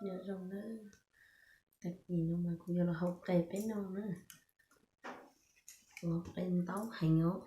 nhớ rồng nữa thật gì nhưng mà cũng giờ là học kẹp cái non nữa học lên tấu hành ngó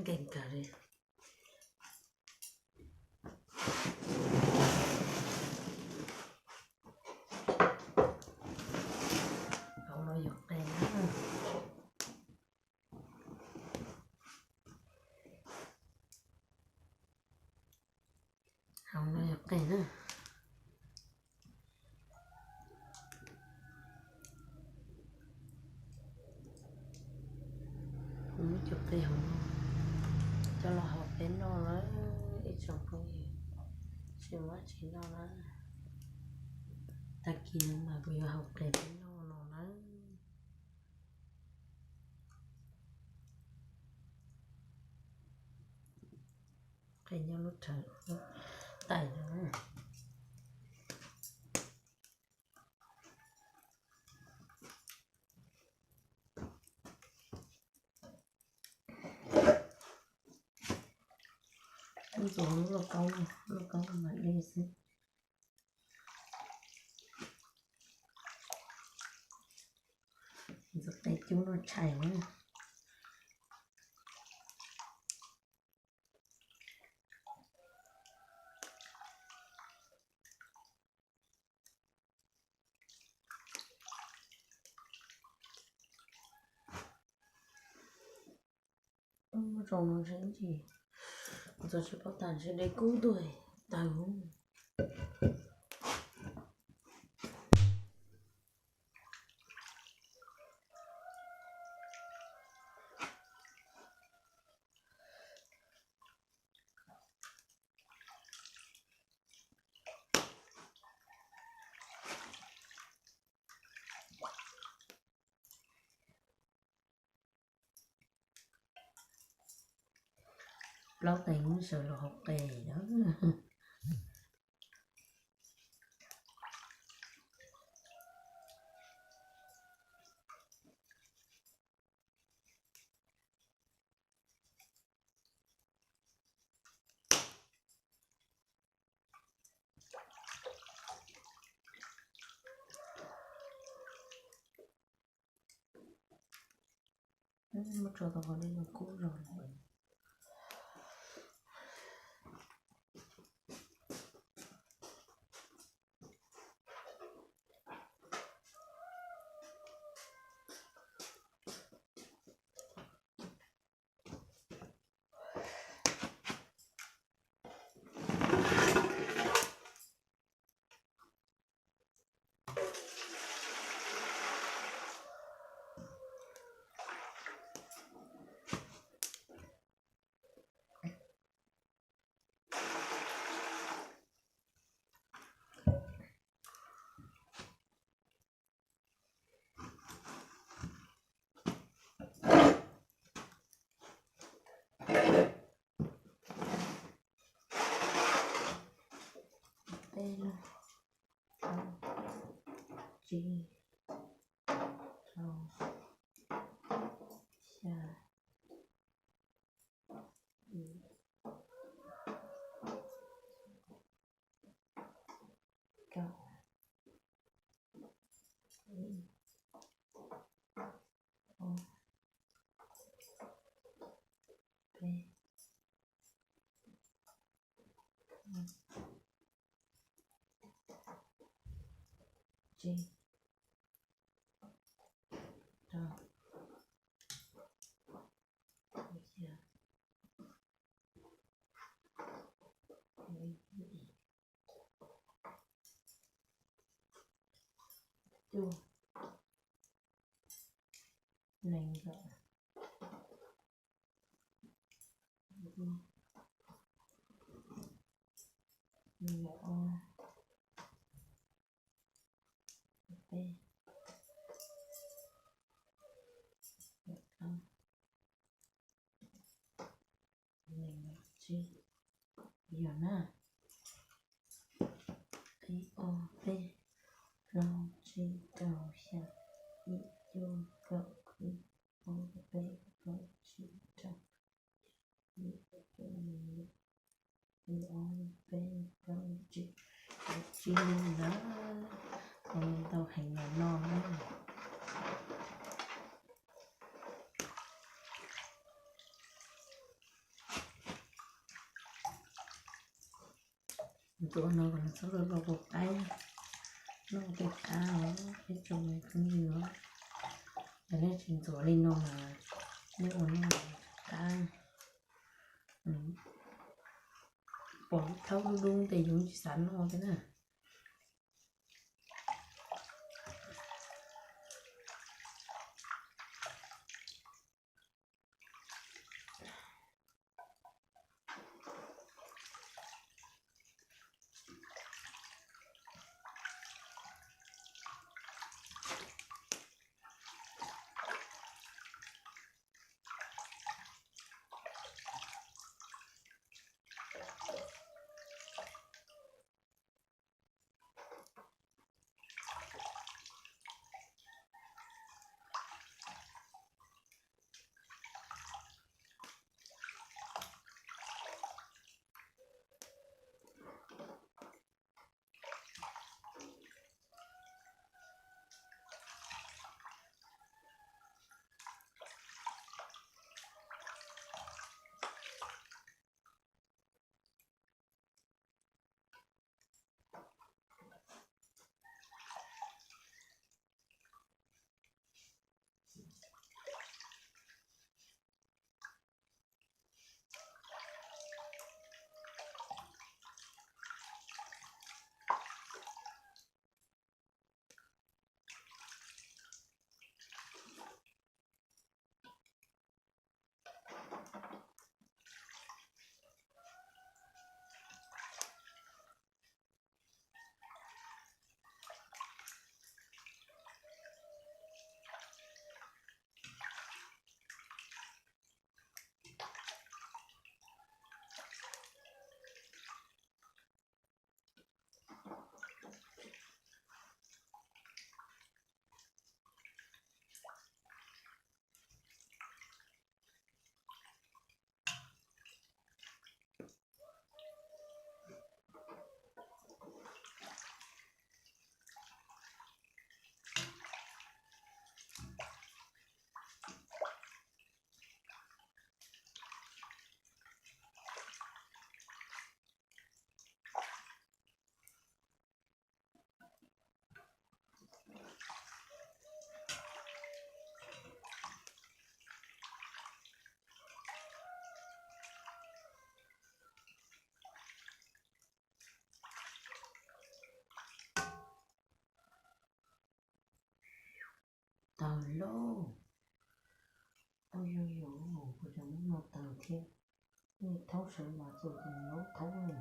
gành cả đi không nói giọt đèn nữa không nói giọt đèn nữa không chụp cây hồng cho là học đến nó nó ít trong không gì siêu quá chỉ nó ta kia mà bây giờ học để đến nó cái nhau lúc trời tại nó rồi nó câu mà đi xin giật tay chú nó chảy nữa rồi nó sẽ gì giờ sẽ bắt tàn sẽ đây cứu tuổi tài không lâu tay cũng sợ là học tè đó mất rồi tao còn đi nó cũ rồi tên chi rau xà cậu ô p chi rau xà chua nành gạo giờ nè o p rong chi đầu xa y vô cậu cứ o p rong chi đầu y vô y o p rong chi đó còn tàu hành nhà non nữa tụi nó còn số rồi vào bột tay nó cái áo cái chồng này không nhiều cái này chỉnh sửa lên nó mà nếu mà nó ta bỏ thâu luôn thì dùng chỉ sẵn nó thế nào tàu lô ôi ôi ôi của chúng nó tàu thiên như thấu sự mà rồi thì nó thấu rồi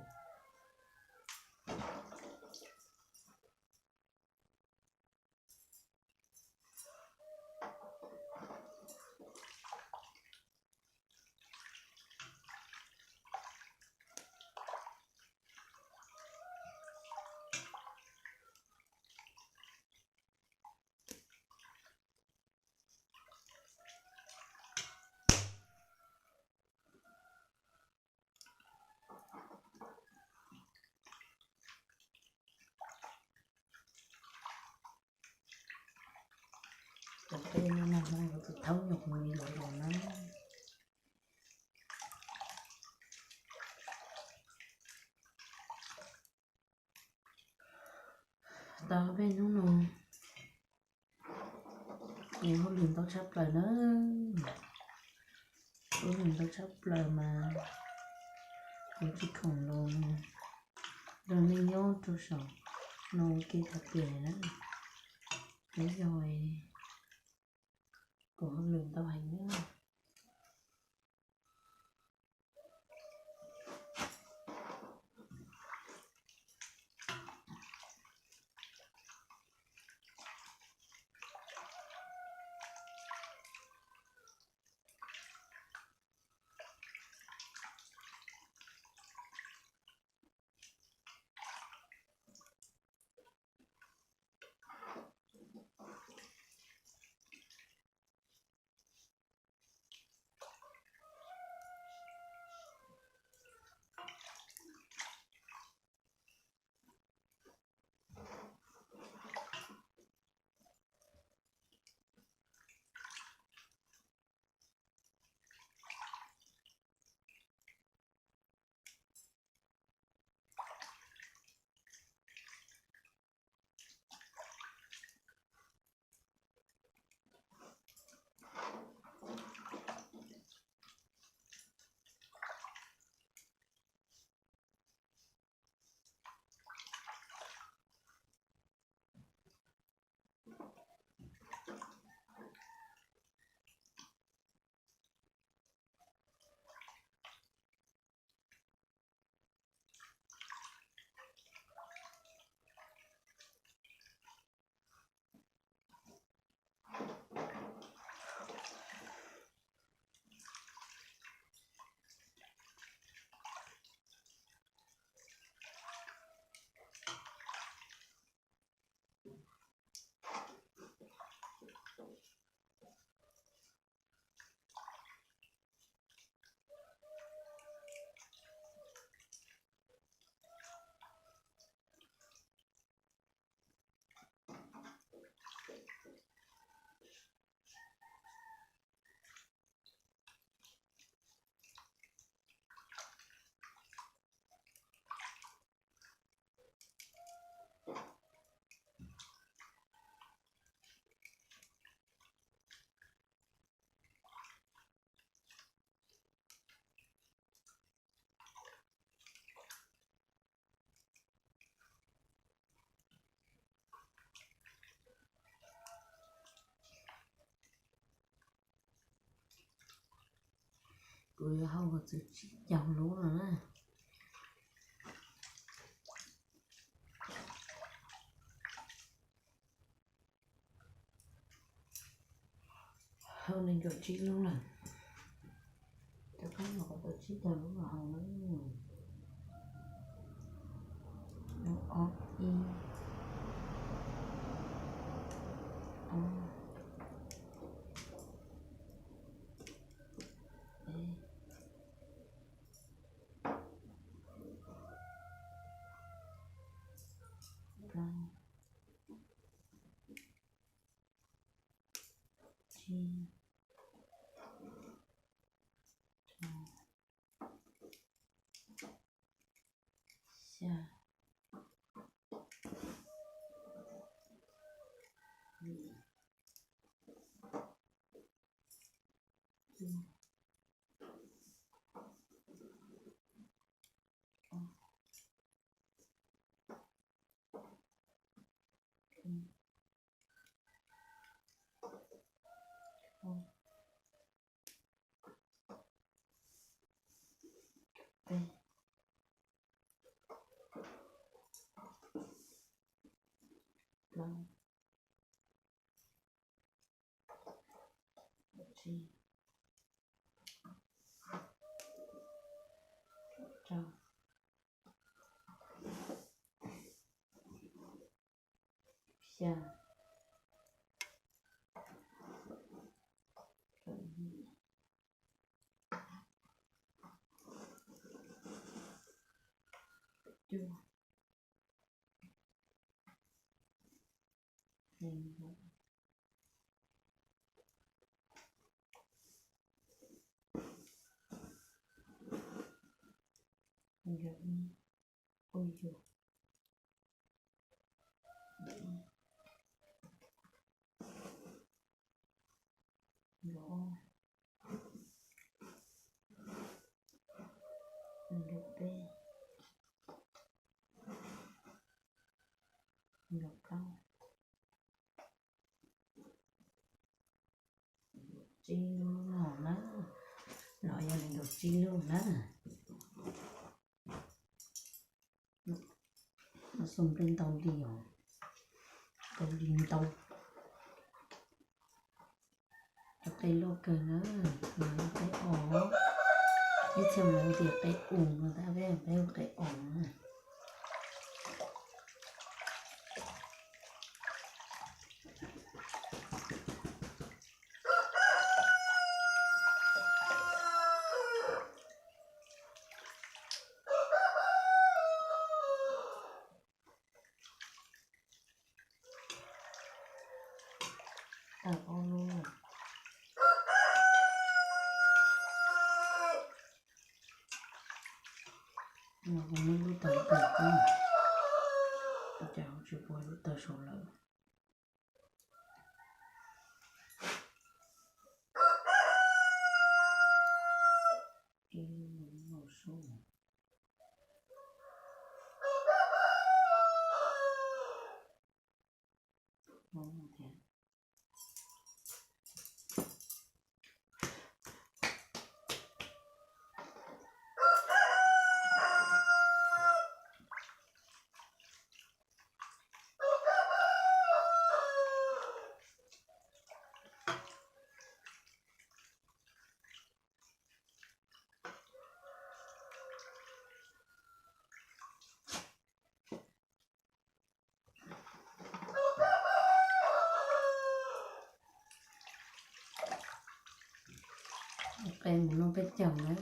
Trong cái nó nằm nó cứ thấu nhục người rồi nó tao bên nó nè nhiều hôm liền tao sắp lại nữa tối liền tao sắp lại mà cũng chỉ khổng lồ đừng nên nhớ cho sợ nó kia thật kể đó thế rồi của hôm liền tao hành nữa chịu không có chịu chồng luôn rồi đó. Hơn nên gọi chị luôn là tôi có một cái tổ chức tao lúc mà hầu nó nó y chi luôn hồn đó, nội gia đình được chi luôn đó, nó xung trên tàu đi rồi, tàu đi tàu, cái lô cờ nữa, mà cái ổ, cái chồng là việc cái ủng người ta về cái ủng này. Con luôn rồi. Mà con mới lúc tới không? Tôi chào chịu qua lúc tới số lợi. Ngồi xuống. Ngon thiệt. Em nó biết chồng đó.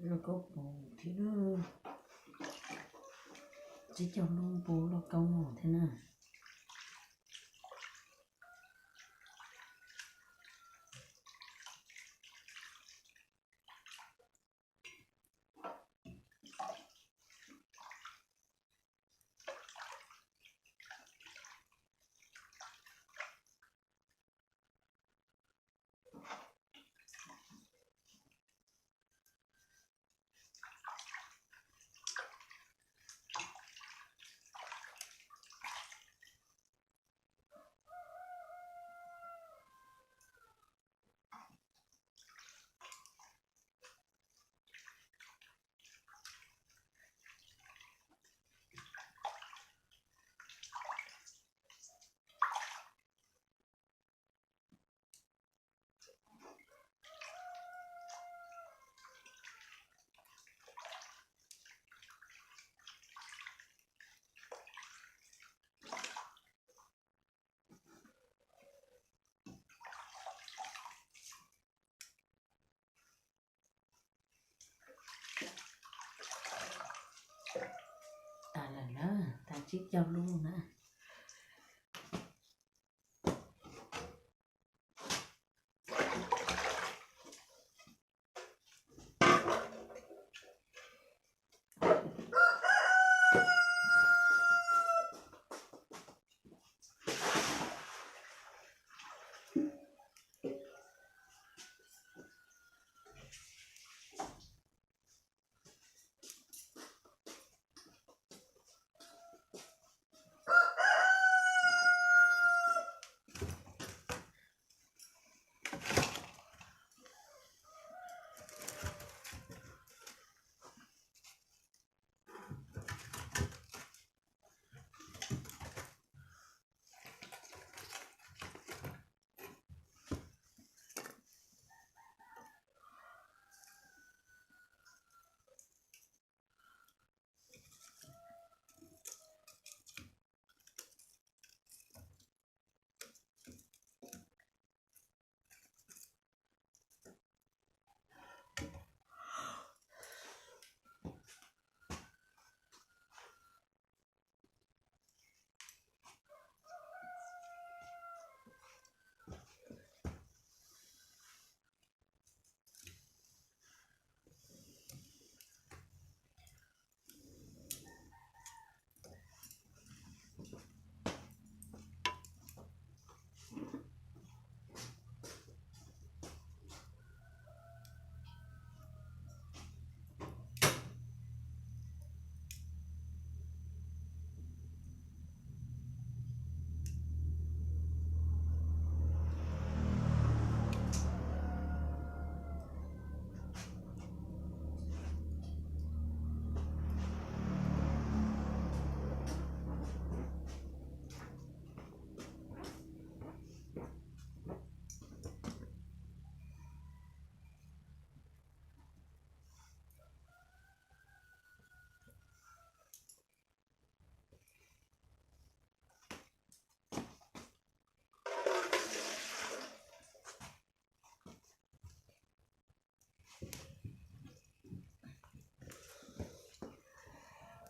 nó có bù thì nó chỉ cho luôn bù nó câu ngỏ thế nào ta là nó ta chỉ cho luôn á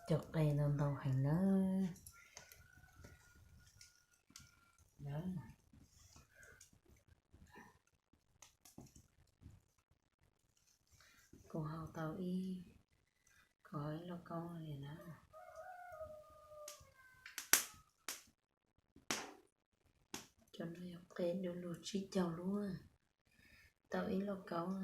chọc đây lần đầu hành nó đó cô hao tao y coi là con này nó cho nó học tên được lụt chi chào luôn tao ý là câu